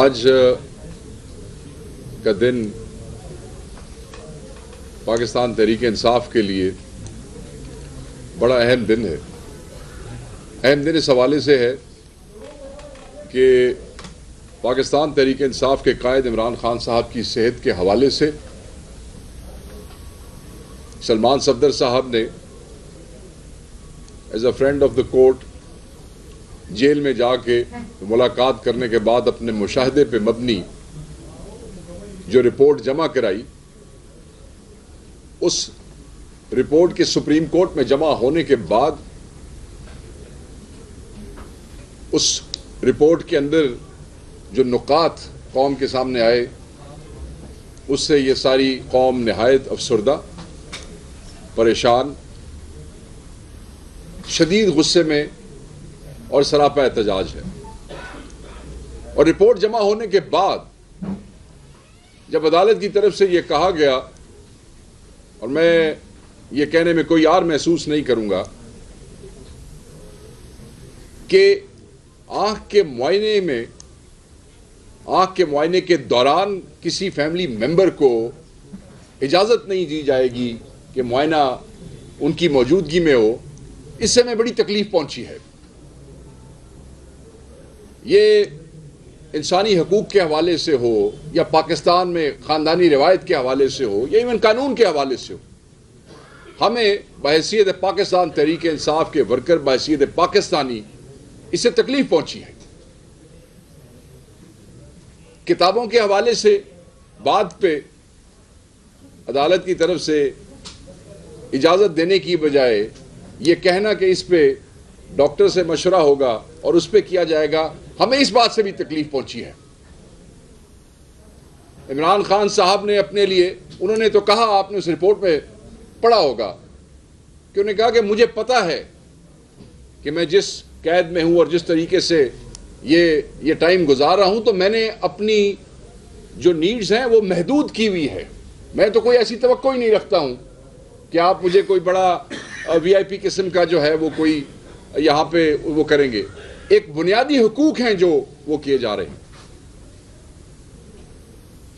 آج کا دن پاکستان تحریک انصاف کے لیے بڑا اہم دن ہے۔ اہم دن اس حوالے سے ہے کہ پاکستان تحریک انصاف کے قائد عمران خان صاحب کی صحت کے حوالے سے سلمان صفدر صاحب نے as a friend of the court jail میں جا کے ملاقات کرنے کے بعد اپنے مشاہدے پہ مبنی جو رپورٹ جمع کرائی، اس رپورٹ کے سپریم کورٹ میں جمع ہونے کے بعد اس رپورٹ کے اندر جو نکات قوم کے سامنے آئے، اس سے یہ ساری قوم نہایت افسردہ، پریشان، شدید غصے میں اور سراپا احتجاج ہے۔ اور رپورٹ جمع ہونے کے بعد جب عدالت کی طرف سے یہ کہا گیا، اور میں یہ کہنے میں کوئی عار محسوس نہیں کروں گا کہ آنکھ کے معائنے کے دوران کسی فیملی ممبر کو اجازت نہیں دی جائے گی کہ معائنہ ان کی موجودگی میں ہو، اس سے ہمیں بڑی تکلیف پہنچی ہے۔ یہ انسانی حقوق کے حوالے سے ہو یا پاکستان میں خاندانی روایت کے حوالے سے ہو یا ایون قانون کے حوالے سے ہو، ہمیں بحیثیت پاکستان تحریک انصاف کے ورکر، بحیثیت پاکستانی، اس سے تکلیف پہنچی ہے۔ کتابوں کے حوالے سے بات پہ عدالت کی طرف سے اجازت دینے کی بجائے یہ کہنا کہ اس پہ ڈاکٹر سے مشورہ ہوگا اور اس پہ کیا جائے گا، ہمیں اس بات سے بھی تکلیف پہنچی ہے۔ عمران خان صاحب نے اپنے لیے، انہوں نے تو کہا، آپ نے اس رپورٹ میں پڑھا ہوگا کہ انہوں نے کہا کہ مجھے پتا ہے کہ میں جس قید میں ہوں اور جس طریقے سے یہ ٹائم گزار رہا ہوں، تو میں نے اپنی جو نیڈز ہیں وہ محدود کی ہوئی ہے۔ میں تو کوئی ایسی توقع ہی نہیں رکھتا ہوں کہ آپ مجھے کوئی بڑا وی آئی پی قسم کا جو ہے وہ کوئی یہاں پہ وہ کریں گے۔ ایک بنیادی حقوق ہیں جو وہ کیے جا رہے ہیں۔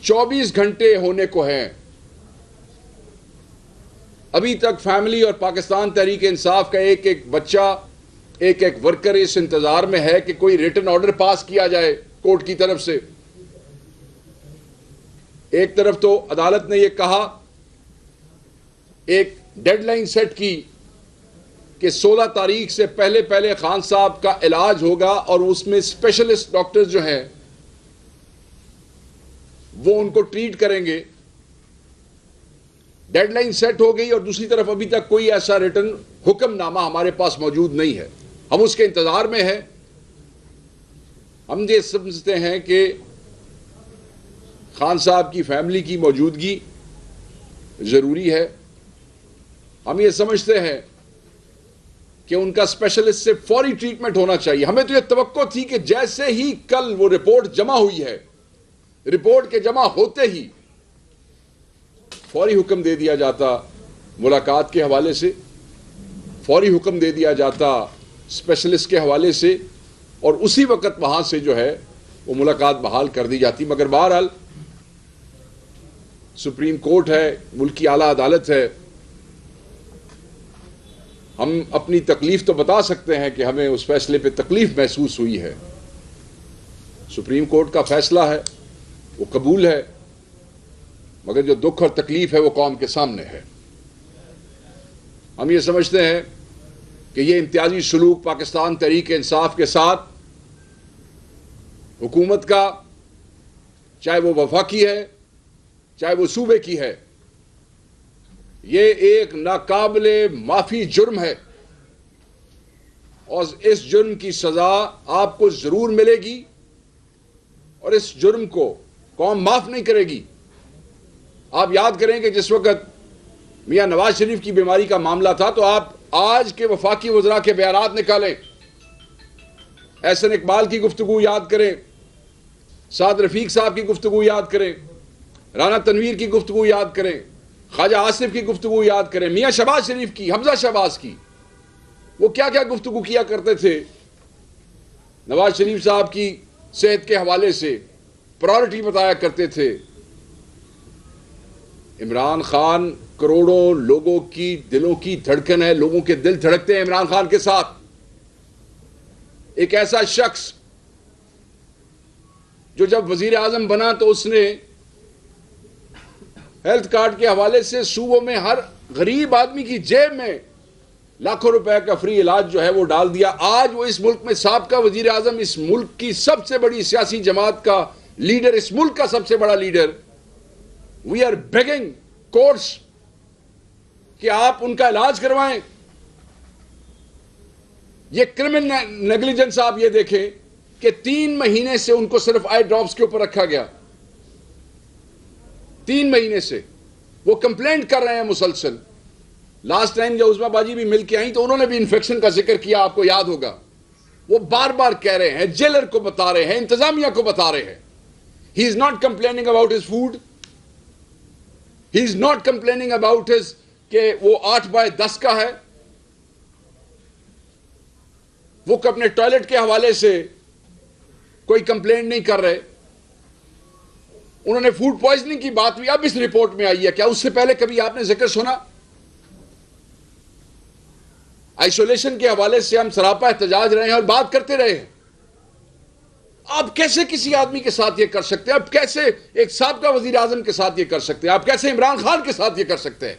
24 گھنٹے ہونے کو ہیں، ابھی تک فیملی اور پاکستان تحریک انصاف کا ایک ایک بچہ، ایک ایک ورکر اس انتظار میں ہے کہ کوئی ریٹن آرڈر پاس کیا جائے کورٹ کی طرف سے۔ ایک طرف تو عدالت نے یہ کہا، ایک ڈیڈ لائن سیٹ کی کہ 16 تاریخ سے پہلے خان صاحب کا علاج ہوگا اور اس میں اسپیشلسٹ ڈاکٹر جو ہیں وہ ان کو ٹریٹ کریں گے۔ ڈیڈ لائن سیٹ ہو گئی اور دوسری طرف ابھی تک کوئی ایسا ریٹن حکم نامہ ہمارے پاس موجود نہیں ہے، ہم اس کے انتظار میں ہیں۔ ہم یہ سمجھتے ہیں کہ خان صاحب کی فیملی کی موجودگی ضروری ہے۔ ہم یہ سمجھتے ہیں کہ ان کا اسپیشلسٹ سے فوری ٹریٹمنٹ ہونا چاہیے۔ ہمیں تو یہ توقع تھی کہ جیسے ہی کل وہ رپورٹ جمع ہوئی ہے، رپورٹ کے جمع ہوتے ہی فوری حکم دے دیا جاتا ملاقات کے حوالے سے، فوری حکم دے دیا جاتا اسپیشلسٹ کے حوالے سے، اور اسی وقت وہاں سے جو ہے وہ ملاقات بحال کر دی جاتی۔ مگر بہرحال سپریم کورٹ ہے، ملکی اعلیٰ عدالت ہے، ہم اپنی تکلیف تو بتا سکتے ہیں کہ ہمیں اس فیصلے پہ تکلیف محسوس ہوئی ہے۔ سپریم کورٹ کا فیصلہ ہے، وہ قبول ہے، مگر جو دکھ اور تکلیف ہے وہ قوم کے سامنے ہے۔ ہم یہ سمجھتے ہیں کہ یہ امتیازی سلوک پاکستان تحریک انصاف کے ساتھ حکومت کا، چاہے وہ وفاقی ہے چاہے وہ صوبے کی ہے، یہ ایک ناقابل معافی جرم ہے، اور اس جرم کی سزا آپ کو ضرور ملے گی، اور اس جرم کو قوم معاف نہیں کرے گی۔ آپ یاد کریں کہ جس وقت میاں نواز شریف کی بیماری کا معاملہ تھا تو آپ آج کے وفاقی وزراء کے بیانات نکالیں، احسن اقبال کی گفتگو یاد کریں، سعد رفیق صاحب کی گفتگو یاد کریں، رانا تنویر کی گفتگو یاد کریں، خواجہ آصف کی گفتگو یاد کریں، میاں شہباز شریف کی، حمزہ شہباز کی، وہ کیا کیا گفتگو کیا کرتے تھے نواز شریف صاحب کی صحت کے حوالے سے، پرائورٹی بتایا کرتے تھے. عمران خان کروڑوں لوگوں کی دلوں کی دھڑکن ہے, لوگوں کے دل دھڑکتے ہیں عمران خان کے ساتھ. ایک ایسا شخص جو جب وزیر اعظم بنا تو اس نے ہیلتھ کارڈ کے حوالے سے صوبوں میں ہر غریب آدمی کی جیب میں لاکھوں روپے کا فری علاج جو ہے وہ ڈال دیا. آج وہ اس ملک میں سابقہ وزیر اعظم, اس ملک کی سب سے بڑی سیاسی جماعت کا لیڈر, اس ملک کا سب سے بڑا leader. We are begging courts کہ آپ ان کا علاج کروائیں. یہ کرمنل نیگلیجنس آپ یہ دیکھیں کہ 3 مہینے سے ان کو صرف آئی ڈراپس کے اوپر رکھا گیا. 3 مہینے سے وہ کمپلینٹ کر رہے ہیں مسلسل. لاسٹ ٹائم جب عظمیٰ باجی بھی مل کے آئیں تو انہوں نے بھی انفیکشن کا ذکر کیا, آپ کو یاد ہوگا. وہ بار بار کہہ رہے ہیں, جیلر کو بتا رہے ہیں, انتظامیہ کو بتا رہے ہیں. He is not complaining about his food, he is not complaining about his کہ وہ 8/10 کا ہے. وہ اپنے ٹوائلٹ کے حوالے سے کوئی کمپلینٹ نہیں کر رہے. انہوں نے فوڈ پوائزننگ کی بات بھی اب اس رپورٹ میں آئی ہے, کیا اس سے پہلے کبھی آپ نے ذکر سنا؟ آئسولیشن کے حوالے سے ہم سراپا احتجاج رہے ہیں اور بات کرتے رہے ہیں. آپ کیسے کسی آدمی کے ساتھ یہ کر سکتے ہیں؟ آپ کیسے ایک سابقہ وزیر اعظم کے ساتھ یہ کر سکتے ہیں؟ آپ کیسے عمران خان کے ساتھ یہ کر سکتے ہیں؟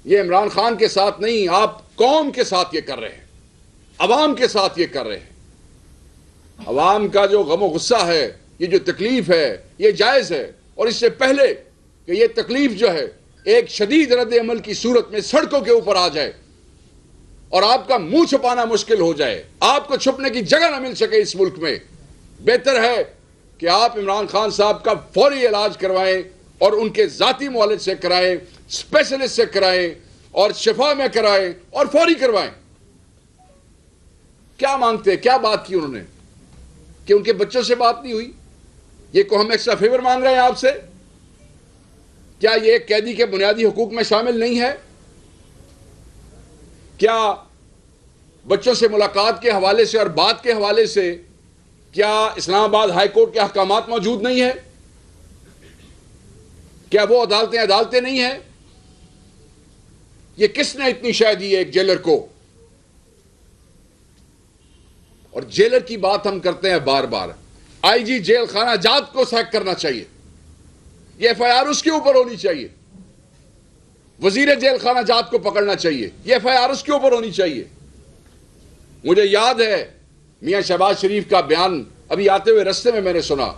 یہ عمران خان کے ساتھ نہیں, آپ قوم کے ساتھ یہ کر رہے ہیں, عوام کے ساتھ یہ کر رہے ہیں. عوام کا جو غم و غصہ ہے, یہ جو تکلیف ہے, یہ جائز ہے. اور اس سے پہلے کہ یہ تکلیف جو ہے ایک شدید رد عمل کی صورت میں سڑکوں کے اوپر آ جائے اور آپ کا منہ چھپانا مشکل ہو جائے, آپ کو چھپنے کی جگہ نہ مل سکے اس ملک میں, بہتر ہے کہ آپ عمران خان صاحب کا فوری علاج کروائیں اور ان کے ذاتی معالج سے کرائیں, اسپیشلسٹ سے کرائیں اور شفا میں کرائیں اور فوری کروائیں. کیا مانگتے ہیں؟ کیا بات کی انہوں نے کہ ان کے بچوں سے بات نہیں ہوئی؟ یہ کو ہم ایکسٹرا فیور مانگ رہے ہیں آپ سے؟ کیا یہ ایک قیدی کے بنیادی حقوق میں شامل نہیں ہے؟ کیا بچوں سے ملاقات کے حوالے سے اور بات کے حوالے سے کیا اسلام آباد ہائی کورٹ کے احکامات موجود نہیں ہیں؟ کیا وہ عدالتیں نہیں ہیں؟ یہ کس نے اتنی شے دی ہے ایک جیلر کو؟ اور جیلر کی بات ہم کرتے ہیں بار بار. آئی جی جیل خانہ جات کو سیک کرنا چاہیے, یہ ایف آئی آر اس کے اوپر ہونی چاہیے. وزیر جیل خانہ جات کو پکڑنا چاہیے, یہ ایف آئی آر اس کے اوپر ہونی چاہیے. مجھے یاد ہے میاں شہباز شریف کا بیان ابھی آتے ہوئے رستے میں نے سنا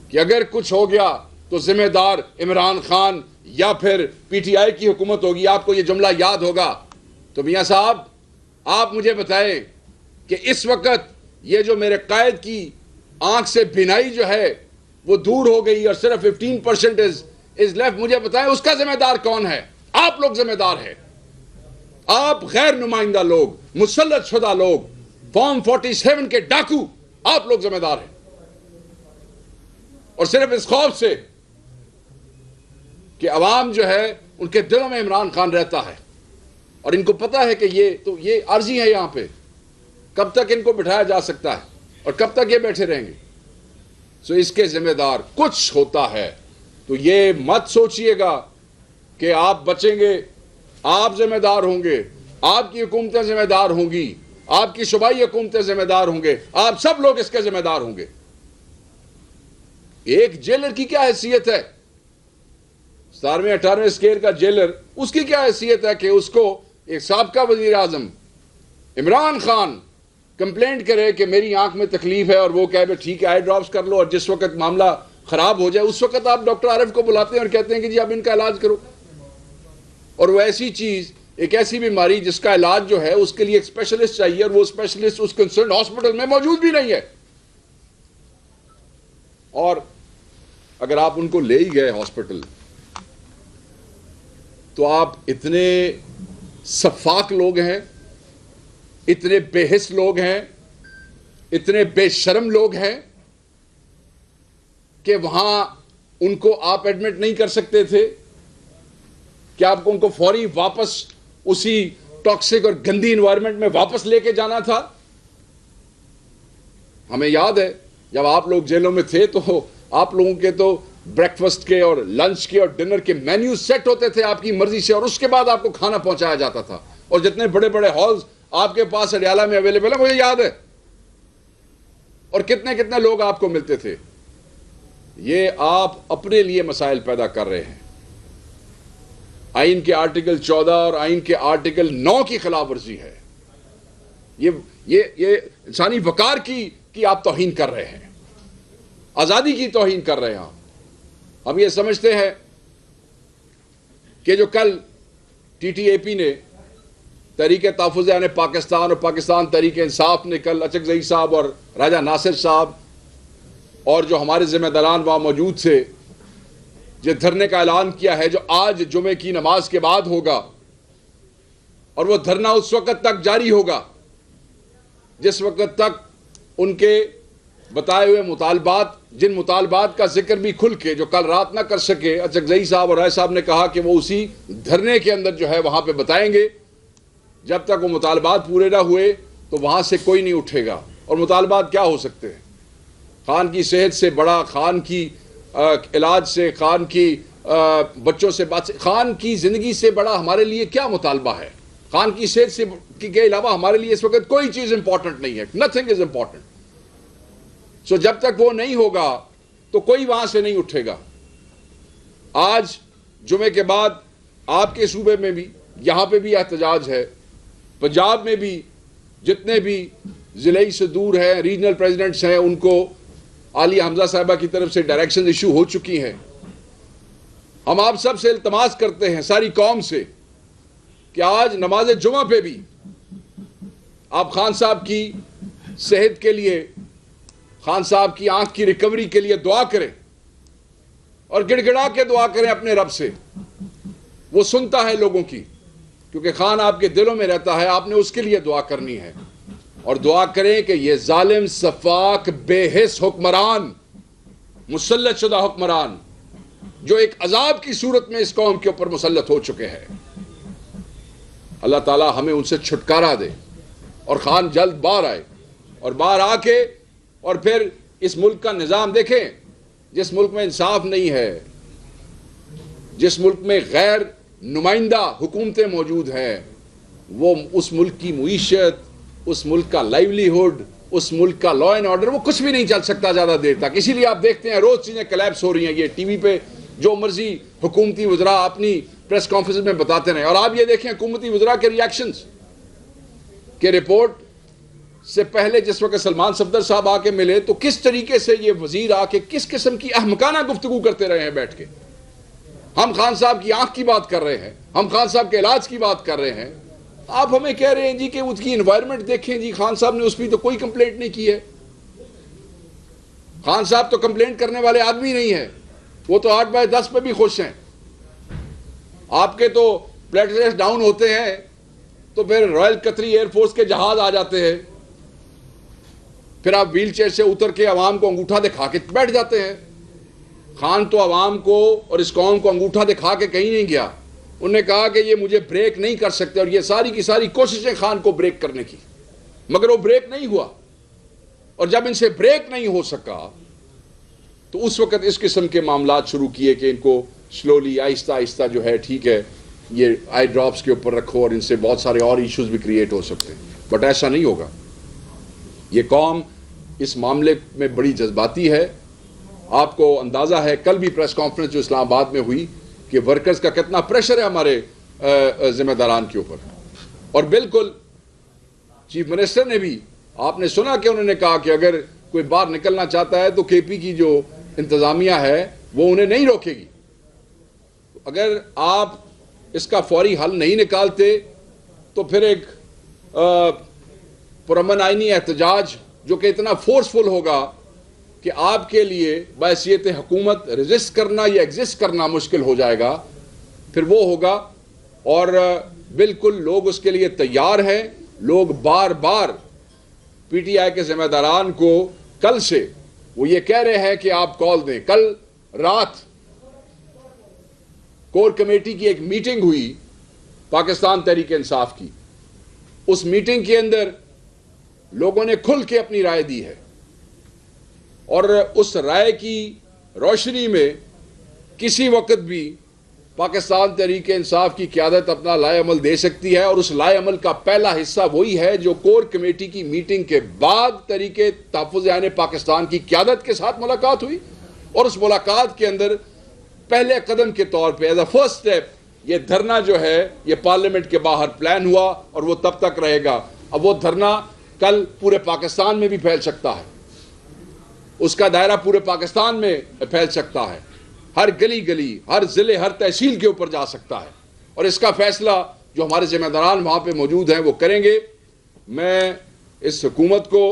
کہ اگر کچھ ہو گیا تو ذمہ دار عمران خان یا پھر پی ٹی آئی کی حکومت ہوگی. آپ کو یہ جملہ یاد ہوگا. تو میاں صاحب آپ مجھے بتائیں کہ اس وقت یہ جو میرے قائد کی آنکھ سے بینائی جو ہے وہ دور ہو گئی اور صرف 15% از لیفٹ, مجھے بتائیں اس کا ذمہ دار کون ہے؟ آپ لوگ ذمہ دار ہیں. آپ غیر نمائندہ لوگ, مسلط شدہ لوگ, فارم 47 کے ڈاکو, آپ لوگ ذمہ دار ہیں. اور صرف اس خوف سے کہ عوام جو ہے ان کے دلوں میں عمران خان رہتا ہے اور ان کو پتا ہے کہ یہ عارضی ہے, یہاں پہ کب تک ان کو بٹھایا جا سکتا ہے اور کب تک یہ بیٹھے رہیں گے. سو اس کے ذمہ دار کچھ ہوتا ہے تو یہ مت سوچئے گا کہ آپ بچیں گے. آپ ذمہ دار ہوں گے, آپ کی حکومتیں ذمہ دار ہوں گی, آپ کی صوبائی حکومتیں ذمہ دار ہوں گے, آپ سب لوگ اس کے ذمہ دار ہوں گے. ایک جیلر کی کیا حیثیت ہے؟ 17ویں-18ویں اسکیل کا جیلر, اس کی کیا حیثیت ہے کہ اس کو ایک سابقہ وزیر اعظم عمران خان کمپلینٹ کرے کہ میری آنکھ میں تکلیف ہے اور وہ کہے ٹھیک ہے آئی ڈراپس کر لو, اور جس وقت معاملہ خراب ہو جائے اس وقت آپ ڈاکٹر عارف کو بلاتے ہیں اور کہتے ہیں کہ جی آپ ان کا علاج کرو. اور وہ ایسی چیز, ایک ایسی بیماری جس کا علاج جو ہے اس کے لیے ایک اسپیشلسٹ چاہیے اور وہ اسپیشلسٹ اس کنسرن ہاسپٹل میں موجود بھی نہیں ہے. اور اگر آپ ان کو لے ہی گئے ہاسپٹل تو آپ اتنے سفاک لوگ ہیں, اتنے بے حس لوگ ہیں, اتنے بے شرم لوگ ہیں کہ وہاں ان کو آپ ایڈمٹ نہیں کر سکتے تھے. کیا آپ کو ان کو فوری واپس اسی ٹاکسک اور گندی انوائرمنٹ میں واپس لے کے جانا تھا؟ ہمیں یاد ہے جب آپ لوگ جیلوں میں تھے تو آپ لوگوں کے تو بریکفسٹ کے اور لنچ کے اور ڈنر کے مینیو سیٹ ہوتے تھے آپ کی مرضی سے, اور اس کے بعد آپ کو کھانا پہنچایا جاتا تھا. اور جتنے بڑے بڑے ہالز آپ کے پاس اڈیالہ میں اویلیبل ہیں مجھے یاد ہے, اور کتنے کتنے لوگ آپ کو ملتے تھے. یہ آپ اپنے لیے مسائل پیدا کر رہے ہیں. آئین کے آرٹیکل 14 اور آئین کے آرٹیکل 9 کی خلاف ورزی ہے. یہ انسانی وقار کی آپ توہین کر رہے ہیں, آزادی کی توہین کر رہے ہیں. ہم یہ سمجھتے ہیں کہ جو کل ٹی ٹی اے پی نے, تحریک تحفظ یعنی پاکستان اور پاکستان تحریک انصاف نے کل اچکزئی صاحب اور راجہ ناصر صاحب اور جو ہمارے ذمہ داران وہاں موجود تھے, جو دھرنے کا اعلان کیا ہے جو آج جمعے کی نماز کے بعد ہوگا, اور وہ دھرنا اس وقت تک جاری ہوگا جس وقت تک ان کے بتائے ہوئے مطالبات, جن مطالبات کا ذکر بھی کھل کے جو کل رات نہ کر سکے, اچکزئی صاحب اور رائے صاحب نے کہا کہ وہ اسی دھرنے کے اندر جو ہے وہاں پہ بتائیں گے. جب تک وہ مطالبات پورے نہ ہوئے تو وہاں سے کوئی نہیں اٹھے گا. اور مطالبات کیا ہو سکتے ہیں؟ خان کی صحت سے بڑا, خان کی علاج سے, خان کی بچوں سے بات سے, خان کی زندگی سے بڑا ہمارے لیے کیا مطالبہ ہے؟ خان کی صحت سے کے علاوہ ہمارے لیے اس وقت کوئی چیز امپورٹنٹ نہیں ہے. Nothing is important. سو جب تک وہ نہیں ہوگا تو کوئی وہاں سے نہیں اٹھے گا. آج جمعے کے بعد آپ کے صوبے میں بھی, یہاں پہ بھی احتجاج ہے, پنجاب میں بھی جتنے بھی ضلعی سے دور ہیں ریجنل پریزیڈنٹس ہیں ان کو عالیہ حمزہ صاحبہ کی طرف سے ڈائریکشن ایشو ہو چکی ہیں. ہم آپ سب سے التماس کرتے ہیں, ساری قوم سے, کہ آج نماز جمعہ پہ بھی آپ خان صاحب کی صحت کے لیے, خان صاحب کی آنکھ کی ریکوری کے لیے دعا کریں, اور گڑ گڑا کے دعا کریں اپنے رب سے. وہ سنتا ہے لوگوں کی, کیونکہ خان آپ کے دلوں میں رہتا ہے. آپ نے اس کے لیے دعا کرنی ہے, اور دعا کریں کہ یہ ظالم سفاک بے حس حکمران, مسلط شدہ حکمران جو ایک عذاب کی صورت میں اس قوم کے اوپر مسلط ہو چکے ہیں, اللہ تعالی ہمیں ان سے چھٹکارا دے اور خان جلد باہر آئے. اور باہر آ کے اور پھر اس ملک کا نظام دیکھیں. جس ملک میں انصاف نہیں ہے, جس ملک میں غیر نمائندہ حکومتیں موجود ہیں, وہ اس ملک کی معیشت, اس ملک کا لائیولی ہوڈ, اس ملک کا لا اینڈ آرڈر, وہ کچھ بھی نہیں چل سکتا زیادہ دیر تک. اسی لیے آپ دیکھتے ہیں روز چیزیں کلیپس ہو رہی ہیں. یہ ٹی وی پہ جو مرضی حکومتی وزراء اپنی پریس کانفرنس میں بتاتے رہے. اور آپ یہ دیکھیں حکومتی وزراء کے ریاکشنز, کہ رپورٹ سے پہلے جس وقت سلمان صفدر صاحب آ کے ملے تو کس طریقے سے یہ وزیر آ کے کس قسم کی احمقانہ گفتگو کرتے رہے ہیں بیٹھ کے. ہم خان صاحب کی آنکھ کی بات کر رہے ہیں, ہم خان صاحب کے علاج کی بات کر رہے ہیں, آپ ہمیں کہہ رہے ہیں جی کہ اس کی انوائرمنٹ دیکھیں جی. خان صاحب نے اس پہ تو کوئی کمپلینٹ نہیں کی ہے. خان صاحب تو کمپلینٹ کرنے والے آدمی نہیں ہیں, وہ تو 8/10 پہ بھی خوش ہیں. آپ کے تو پلیٹلیٹس ڈاؤن ہوتے ہیں تو پھر رائل قطری ایئر فورس کے جہاز آ جاتے ہیں, پھر آپ ویل چیئر سے اتر کے عوام کو انگوٹھا دکھا کے بیٹھ جاتے ہیں. خان تو عوام کو اور اس قوم کو انگوٹھا دکھا کے کہیں نہیں گیا. انہوں نے کہا کہ یہ مجھے بریک نہیں کر سکتے, اور یہ ساری کی ساری کوششیں خان کو بریک کرنے کی, مگر وہ بریک نہیں ہوا. اور جب ان سے بریک نہیں ہو سکا تو اس وقت اس قسم کے معاملات شروع کیے کہ ان کو سلولی, آہستہ آہستہ جو ہے ٹھیک ہے یہ آئی ڈراپس کے اوپر رکھو, اور ان سے بہت سارے اور ایشوز بھی کریٹ ہو سکتے ہیں. بٹ ایسا نہیں ہوگا. یہ قوم اس معاملے میں بڑی جذباتی ہے. آپ کو اندازہ ہے کل بھی پریس کانفرنس جو اسلام آباد میں ہوئی کہ ورکرز کا کتنا پریشر ہے ہمارے ذمہ داران کے اوپر. اور بالکل چیف منسٹر نے بھی, آپ نے سنا کہ انہوں نے کہا کہ اگر کوئی باہر نکلنا چاہتا ہے تو کے پی کی جو انتظامیہ ہے وہ انہیں نہیں روکے گی. اگر آپ اس کا فوری حل نہیں نکالتے تو پھر ایک پرامن آئینی احتجاج جو کہ اتنا فورسفل ہوگا کہ آپ کے لیے بحیثیت حکومت ریزسٹ کرنا یا ایگزسٹ کرنا مشکل ہو جائے گا, پھر وہ ہوگا. اور بالکل لوگ اس کے لیے تیار ہیں. لوگ بار بار پی ٹی آئی کے ذمہ داران کو کل سے وہ یہ کہہ رہے ہیں کہ آپ کال دیں. کل رات کور کمیٹی کی ایک میٹنگ ہوئی پاکستان تحریک انصاف کی. اس میٹنگ کے اندر لوگوں نے کھل کے اپنی رائے دی ہے, اور اس رائے کی روشنی میں کسی وقت بھی پاکستان تحریک انصاف کی قیادت اپنا لائے عمل دے سکتی ہے، اور اس لائے عمل کا پہلا حصہ وہی ہے جو کور کمیٹی کی میٹنگ کے بعد تحریک تحفظ عین پاکستان کی قیادت کے ساتھ ملاقات ہوئی، اور اس ملاقات کے اندر پہلے قدم کے طور پہ ایز اے فرسٹ سٹیپ یہ دھرنا جو ہے یہ پارلیمنٹ کے باہر پلان ہوا، اور وہ تب تک رہے گا۔ اب وہ دھرنا کل پورے پاکستان میں بھی پھیل سکتا ہے، اس کا دائرہ پورے پاکستان میں پھیل سکتا ہے، ہر گلی گلی، ہر ضلع، ہر تحصیل کے اوپر جا سکتا ہے، اور اس کا فیصلہ جو ہمارے ذمہ داران وہاں پہ موجود ہیں وہ کریں گے۔ میں اس حکومت کو،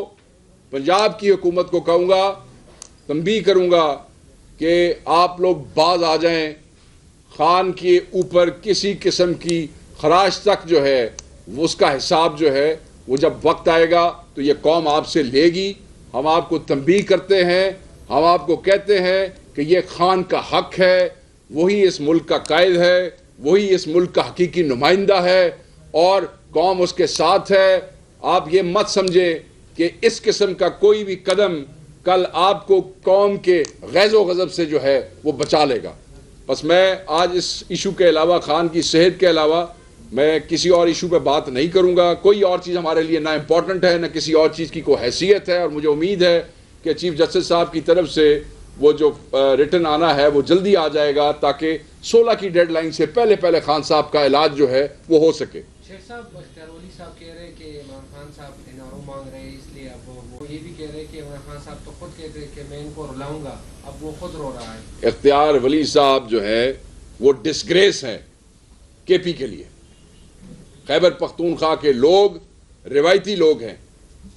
پنجاب کی حکومت کو کہوں گا، تنبیہ کروں گا کہ آپ لوگ باز آ جائیں، خان کے اوپر کسی قسم کی خراج تک جو ہے اس کا حساب جو ہے وہ جب وقت آئے گا تو یہ قوم آپ سے لے گی۔ ہم آپ کو تنبیہ کرتے ہیں، ہم آپ کو کہتے ہیں کہ یہ خان کا حق ہے، وہی اس ملک کا قائد ہے، وہی اس ملک کا حقیقی نمائندہ ہے، اور قوم اس کے ساتھ ہے۔ آپ یہ مت سمجھیں کہ اس قسم کا کوئی بھی قدم کل آپ کو قوم کے غیظ و غضب سے جو ہے وہ بچا لے گا۔ بس میں آج اس ایشو کے علاوہ، خان کی صحت کے علاوہ، میں کسی اور ایشو پہ بات نہیں کروں گا۔ کوئی اور چیز ہمارے لیے نہ امپورٹنٹ ہے، نہ کسی اور چیز کی کوئی حیثیت ہے، اور مجھے امید ہے کہ چیف جسٹس صاحب کی طرف سے وہ جو ریٹن آنا ہے وہ جلدی آ جائے گا، تاکہ 16 کی ڈیڈ لائن سے پہلے خان صاحب کا علاج جو ہے وہ ہو سکے۔ شیخ صاحب، اختیار ولی صاحب کہہ رہے ہیں کہ عمران خان صاحب این آر او مانگ رہے ہیں، اس لیے اب وہ یہ بھی کہہ رہے ہیں کہ عمران خان صاحب تو خود کہتے ہیں کہ میں ان کو رلاؤں گا، اب وہ خود رو رہا ہے۔ اختیار ولی صاحب جو ہے وہ ڈسگریس ہیں کے پی کے لیے۔ خیبر پختونخوا کے لوگ روایتی لوگ ہیں،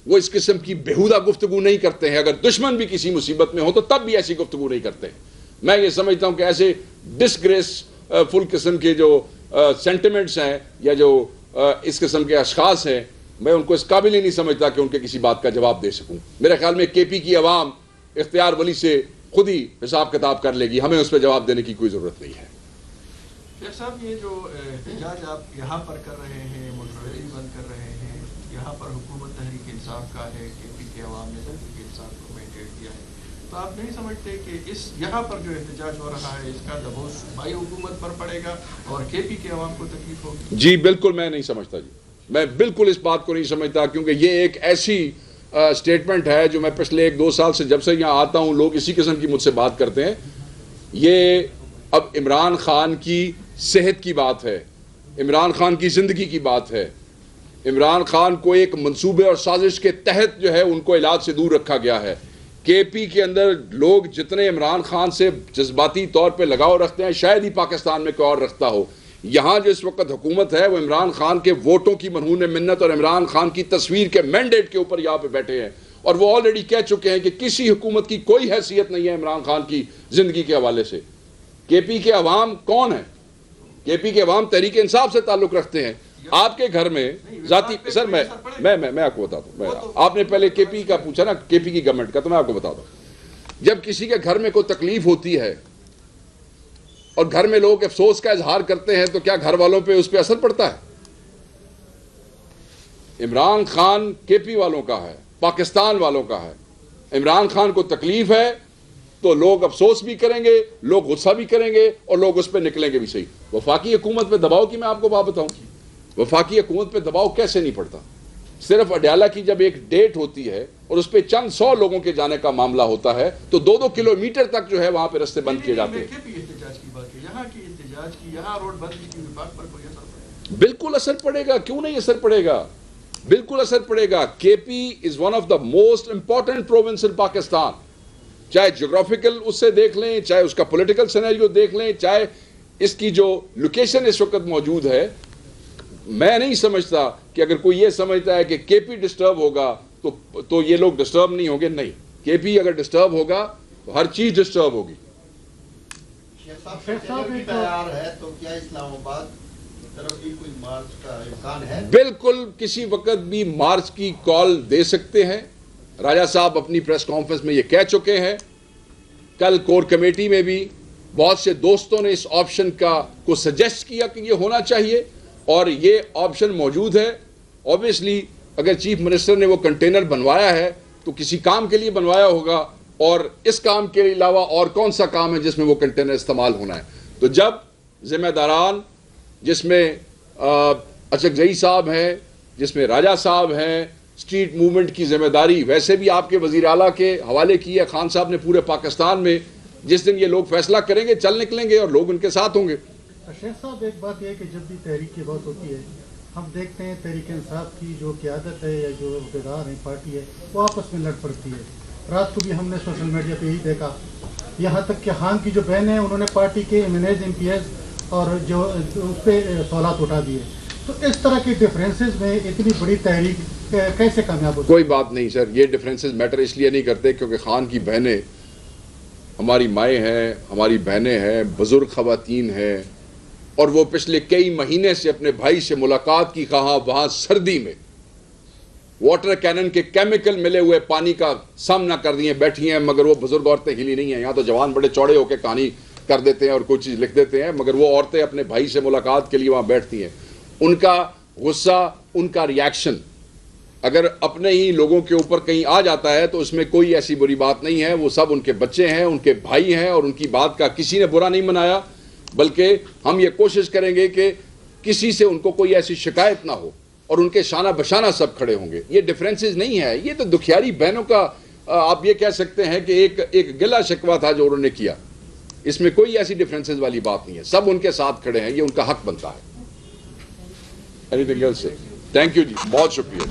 وہ اس قسم کی بیہودہ گفتگو نہیں کرتے ہیں۔ اگر دشمن بھی کسی مصیبت میں ہو تو تب بھی ایسی گفتگو نہیں کرتے ہیں۔ میں یہ سمجھتا ہوں کہ ایسے ڈسگریس فل قسم کے جو سینٹیمنٹس ہیں یا جو اس قسم کے اشخاص ہیں، میں ان کو اس قابل ہی نہیں سمجھتا کہ ان کے کسی بات کا جواب دے سکوں۔ میرے خیال میں کے پی کی عوام اختیار ولی سے خود ہی حساب کتاب کر لے گی، ہمیں اس پہ جواب دینے کی کوئی ضرورت نہیں ہے۔ شیخ صاحب، یہ جو احتجاج آپ یہاں پر کر رہے ہیں، موٹر ویز بند کر رہے ہیں، یہاں پر حکومت تحریک انصاف کا ہے، کے پی کے عوام نے تحریک انصاف کو مینڈیٹ دیا ہے، تو آپ نہیں سمجھتے کہ اس یہاں پر جو احتجاج ہو رہا ہے اس کا دباؤ صوبائی حکومت پر پڑے گا اور کے پی کے عوام کو تکلیف ہوگی؟ جی بالکل میں نہیں سمجھتا، میں بالکل اس بات کو نہیں سمجھتا، کیونکہ یہ ایک ایسی سٹیٹمنٹ ہے جو میں پچھلے 1-2 سال سے جب سے یہاں آتا ہوں لوگ اسی قسم کی مجھ سے بات کرتے ہیں۔ یہ اب عمران خان کی صحت کی بات ہے، عمران خان کی زندگی کی بات ہے۔ عمران خان کو ایک منصوبے اور سازش کے تحت جو ہے ان کو علاج سے دور رکھا گیا ہے۔ کے پی کے اندر لوگ جتنے عمران خان سے جذباتی طور پہ لگاؤ رکھتے ہیں شاید ہی پاکستان میں کوئی اور رکھتا ہو۔ یہاں جو اس وقت حکومت ہے وہ عمران خان کے ووٹوں کی مرہون منت اور عمران خان کی تصویر کے مینڈیٹ کے اوپر یہاں پہ بیٹھے ہیں، اور وہ آلریڈی کہہ چکے ہیں کہ کسی حکومت کی کوئی حیثیت نہیں ہے عمران خان کی زندگی کے حوالے سے۔ کے پی کے عوام کون ہیں؟ کے پی کے عوام تحریک انصاف سے تعلق رکھتے ہیں۔ آپ کے گھر میں ذاتی سر میں آپ کو بتاتا ہوں، آپ نے پہلے کے پی کا پوچھا نا، کے پی کی گورنمنٹ کا، تو میں آپ کو بتاتا ہوں، جب کسی کے گھر میں کوئی تکلیف ہوتی ہے اور گھر میں لوگ افسوس کا اظہار کرتے ہیں تو کیا گھر والوں پہ اس پہ اثر پڑتا ہے؟ عمران خان کے پی والوں کا ہے، پاکستان والوں کا ہے۔ عمران خان کو تکلیف ہے تو لوگ افسوس بھی کریں گے، لوگ غصہ بھی کریں گے، اور لوگ اس پہ نکلیں گے بھی صحیح۔ وفاقی حکومت پہ دباؤ کی میں آپ کو بات بتاؤں، وفاقی حکومت پہ دباؤ کیسے نہیں پڑتا؟ صرف اڈیالہ کی جب ایک ڈیٹ ہوتی ہے اور اس پہ چند 100 لوگوں کے جانے کا معاملہ ہوتا ہے تو 2-2 کلومیٹر تک جو ہے وہاں پہ رستے بند کیے جاتے ہیں۔ بالکل اثر پڑے گا، کیوں نہیں اثر پڑے گا؟ بالکل اثر پڑے گا۔ K P is one of the most important province in Pakistan, چاہے جغرافیکل اس سے دیکھ لیں، چاہے اس کا پولیٹیکل سینیریو دیکھ لیں، چاہے اس کی جو لوکیشن اس وقت موجود ہے۔ میں نہیں سمجھتا کہ اگر کوئی یہ سمجھتا ہے کہ کے پی ڈسٹرب ہوگا تو یہ لوگ ڈسٹرب نہیں ہوں گے، نہیں، کے پی اگر ڈسٹرب ہوگا تو ہر چیز ڈسٹرب ہوگی۔ تیار ہے تو کیا اسلام آباد کی طرف بھی کوئی مارچ کا امکان ہے؟ بالکل کسی وقت بھی مارچ کی کال دے سکتے ہیں۔ راجہ صاحب اپنی پریس کانفرنس میں یہ کہہ چکے ہیں۔ کل کور کمیٹی میں بھی بہت سے دوستوں نے اس آپشن کو سجیسٹ کیا کہ یہ ہونا چاہیے، اور یہ آپشن موجود ہے۔ اوبویسلی اگر چیف منسٹر نے وہ کنٹینر بنوایا ہے تو کسی کام کے لیے بنوایا ہوگا، اور اس کام کے علاوہ اور کون سا کام ہے جس میں وہ کنٹینر استعمال ہونا ہے. تو جب ذمہ داران جس میں اچک زئی صاحب ہیں, جس میں راجہ صاحب ہیں, اسٹریٹ موومنٹ کی ذمہ داری ویسے بھی آپ کے وزیر اعلیٰ کے حوالے کی ہے, خان صاحب نے پورے پاکستان میں, جس دن یہ لوگ فیصلہ کریں گے چل نکلیں گے اور لوگ ان کے ساتھ ہوں گے. شیخ صاحب ایک بات یہ ہے کہ جب بھی تحریک کی بات ہوتی ہے ہم دیکھتے ہیں تحریک انصاف کی جو قیادت ہے یا جو عہدیدار ہیں پارٹی ہے وہ آپس میں لڑ پڑتی ہے. رات کو بھی ہم نے سوشل میڈیا پہ یہی دیکھا, یہاں تک کہ خان کی جو بہن ہیں انہوں نے پارٹی کے MNAs اور جو اس پہ سوالات اٹھا دیے. تو اس طرح کے ڈفرینسز میں اتنی بڑی تحریک کیسے کامیاب ہوتی ہے؟ کوئی بات نہیں سر, یہ ڈفرینسز میٹر اس لیے نہیں کرتے کیونکہ خان کی بہنیں ہماری مائیں ہیں, ہماری بہنیں ہیں, بزرگ خواتین ہیں, اور وہ پچھلے کئی مہینے سے اپنے بھائی سے ملاقات کی خواہاں وہاں سردی میں واٹر کینن کے کیمیکل ملے ہوئے پانی کا سامنا کر دیے بیٹھی ہیں, مگر وہ بزرگ عورتیں ہلی نہیں ہیں. یہاں تو جوان بڑے چوڑے ہو کے کہانی کر دیتے ہیں اور کوئی چیز لکھ دیتے ہیں, مگر وہ عورتیں اپنے بھائی سے ملاقات کے لیے وہاں بیٹھتی ہیں. ان کا غصہ, ان کا ریاکشن اگر اپنے ہی لوگوں کے اوپر کہیں آ جاتا ہے تو اس میں کوئی ایسی بری بات نہیں ہے. وہ سب ان کے بچے ہیں, ان کے بھائی ہیں, اور ان کی بات کا کسی نے برا نہیں منایا, بلکہ ہم یہ کوشش کریں گے کہ کسی سے ان کو کوئی ایسی شکایت نہ ہو اور ان کے شانہ بشانہ سب کھڑے ہوں گے. یہ ڈفرینسز نہیں ہے, یہ تو دکھیاری بہنوں کا آپ یہ کہہ سکتے ہیں کہ ایک گلا شکوہ تھا جو انہوں نے کیا. اس میں کوئی ایسی ڈفرینسز والی بات نہیں ہے, سب ان کے ساتھ کھڑے ہیں, یہ ان کا حق بنتا ہے. Anything else? Thank you جی, بہت شکریہ.